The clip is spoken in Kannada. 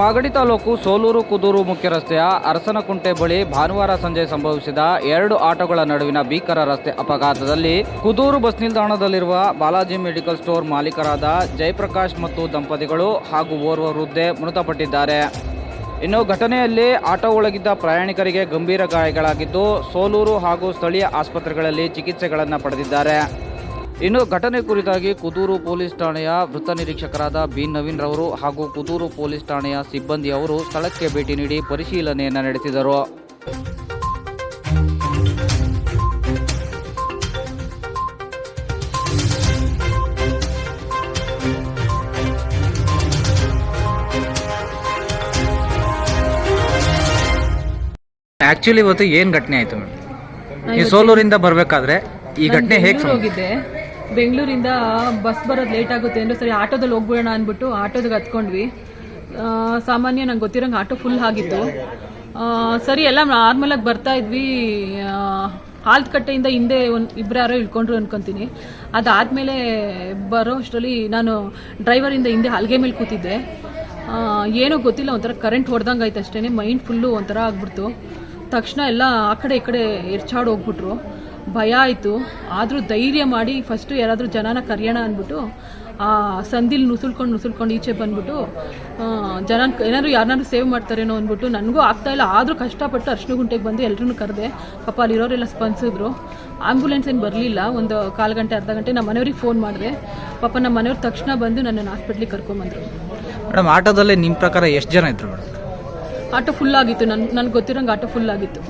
ಮಾಗಡಿ ತಾಲೂಕು ಸೋಲೂರು ಕುದೂರು ಮುಖ್ಯ ರಸ್ತೆಯ ಅರಸನಕುಂಟೆ ಬಳಿ ಭಾನುವಾರ ಸಂಜೆ ಸಂಭವಿಸಿದ 2 ಆಟೋಗಳ ನಡುವಿನ ಭೀಕರ ರಸ್ತೆ ಅಪಘಾತದಲ್ಲಿ ಕುದೂರು ಬಸ್ ನಿಲ್ದಾಣದಲ್ಲಿರುವ ಬಾಲಾಜಿ ಮೆಡಿಕಲ್ ಸ್ಟೋರ್ ಮಾಲೀಕರಾದ ಜಯಪ್ರಕಾಶ್ ಮತ್ತು ದಂಪತಿಗಳು ಹಾಗೂ ಓರ್ವ ವೃದ್ಧೆ ಮೃತಪಟ್ಟಿದ್ದಾರೆ. ಇನ್ನು ಘಟನೆಯಲ್ಲಿ ಆಟೋ ಒಳಗಿದ್ದ ಪ್ರಯಾಣಿಕರಿಗೆ ಗಂಭೀರ ಗಾಯಗಳಾಗಿದ್ದು ಸೋಲೂರು ಹಾಗೂ ಸ್ಥಳೀಯ ಆಸ್ಪತ್ರೆಗಳಲ್ಲಿ ಚಿಕಿತ್ಸೆಗಳನ್ನು ಪಡೆದಿದ್ದಾರೆ. ಇನ್ನು ಘಟನೆ ಕುರಿತಾಗಿ ಕುದೂರು ಪೊಲೀಸ್ ಠಾಣೆಯ ವೃತ್ತ ನಿರೀಕ್ಷಕರಾದ ಬಿ ನವೀನ್ ರವರು ಹಾಗೂ ಕುದೂರು ಪೊಲೀಸ್ ಠಾಣೆಯ ಸಿಬ್ಬಂದಿಯವರು ಸ್ಥಳಕ್ಕೆ ಭೇಟಿ ನೀಡಿ ಪರಿಶೀಲನೆಯನ್ನು ನಡೆಸಿದರು. ಆಕ್ಚುಲಿ ಇವತ್ತು ಏನು ಘಟನೆ ಆಯಿತು ಮೇಡಮ್? ಈ ಸೋಲೂರಿಂದ ಬರಬೇಕಾದ್ರೆ ಈ ಘಟನೆ ಹೇಗೆ ಹೋಗಿದ್ದೆ? ಬೆಂಗಳೂರಿಂದ ಬಸ್ ಬರೋದು ಲೇಟ್ ಆಗುತ್ತೆ ಅಂದ್ರೆ ಸರಿ ಆಟೋದಲ್ಲಿ ಹೋಗ್ಬಿಡೋಣ ಅಂದ್ಬಿಟ್ಟು ಆಟೋದಾಗ ಹತ್ಕೊಂಡ್ವಿ. ಸಾಮಾನ್ಯ ನಂಗೆ ಗೊತ್ತಿರೋಂಗೆ ಆಟೋ ಫುಲ್ ಆಗಿತ್ತು. ಸರಿ ಎಲ್ಲ ನಾರ್ಮಲಾಗಿ ಬರ್ತಾ ಇದ್ವಿ. ಹಾಲ್ಕಟ್ಟೆಯಿಂದ ಹಿಂದೆ ಇಬ್ಬರು ಯಾರೋ ಇಳ್ಕೊಂಡ್ರು ಅನ್ಕೊಂತೀನಿ. ಅದಾದಮೇಲೆ ಬರೋ ಅಷ್ಟರಲ್ಲಿ ನಾನು ಡ್ರೈವರಿಂದ ಹಿಂದೆ ಹಲ್ಗೆ ಮೇಲೆ ಕೂತಿದ್ದೆ. ಏನೋ ಗೊತ್ತಿಲ್ಲ, ಒಂಥರ ಕರೆಂಟ್ ಹೊಡೆದಂಗೆ ಆಯ್ತು ಅಷ್ಟೇ. ಮೈಂಡ್ ಫುಲ್ಲು ಒಂಥರ ಆಗ್ಬಿಡ್ತು. ತಕ್ಷಣ ಎಲ್ಲ ಆ ಕಡೆ ಈ ಕಡೆ ಎರ್ಚಾಡ್ ಹೋಗ್ಬಿಟ್ರು. ಭಯ ಆಯಿತು. ಆದರೂ ಧೈರ್ಯ ಮಾಡಿ ಫಸ್ಟು ಯಾರಾದರೂ ಜನನ ಕರೆಯೋಣ ಅಂದ್ಬಿಟ್ಟು ಆ ಸಂದಿಲ್ ನುಸುಳ್ಕೊಂಡು ಈಚೆ ಬಂದ್ಬಿಟ್ಟು ಏನಾದ್ರು ಯಾರನ್ನಾರು ಸೇವ್ ಮಾಡ್ತಾರೇನೋ ಅಂದ್ಬಿಟ್ಟು ನನಗೂ ಆಗ್ತಾಯಿಲ್ಲ. ಆದರೂ ಕಷ್ಟಪಟ್ಟು ಅರ್ಶಿನಗುಂಟೆಗೆ ಬಂದು ಎಲ್ಲರೂ ಕರೆದೆ. ಪಾಪ ಅಲ್ಲಿರೋರೆಲ್ಲ ಸ್ಪಂದಿಸಿದ್ರು. ಆಂಬ್ಯುಲೆನ್ಸ್ ಏನು ಬರಲಿಲ್ಲ. ಒಂದು 1/4 ಗಂಟೆ ಅರ್ಧ ಗಂಟೆ ನಮ್ಮ ಮನೆಯವ್ರಿಗೆ ಫೋನ್ ಮಾಡಿದೆ. ಪಾಪ ನಮ್ಮ ಮನೆಯವ್ರು ತಕ್ಷಣ ಬಂದು ನನ್ನನ್ನು ಹಾಸ್ಪಿಟ್ಲಿಗೆ ಕರ್ಕೊಂಬಂದರು. ಮೇಡಮ್, ಆಟೋದಲ್ಲಿ ನಿಮ್ಮ ಪ್ರಕಾರ ಎಷ್ಟು ಜನ ಇದ್ರು ಮೇಡಮ್? ಆಟೋ ಫುಲ್ ಆಗಿತ್ತು. ನನಗೆ ಗೊತ್ತಿರೋಂಗೆ ಆಟೋ ಫುಲ್ ಆಗಿತ್ತು.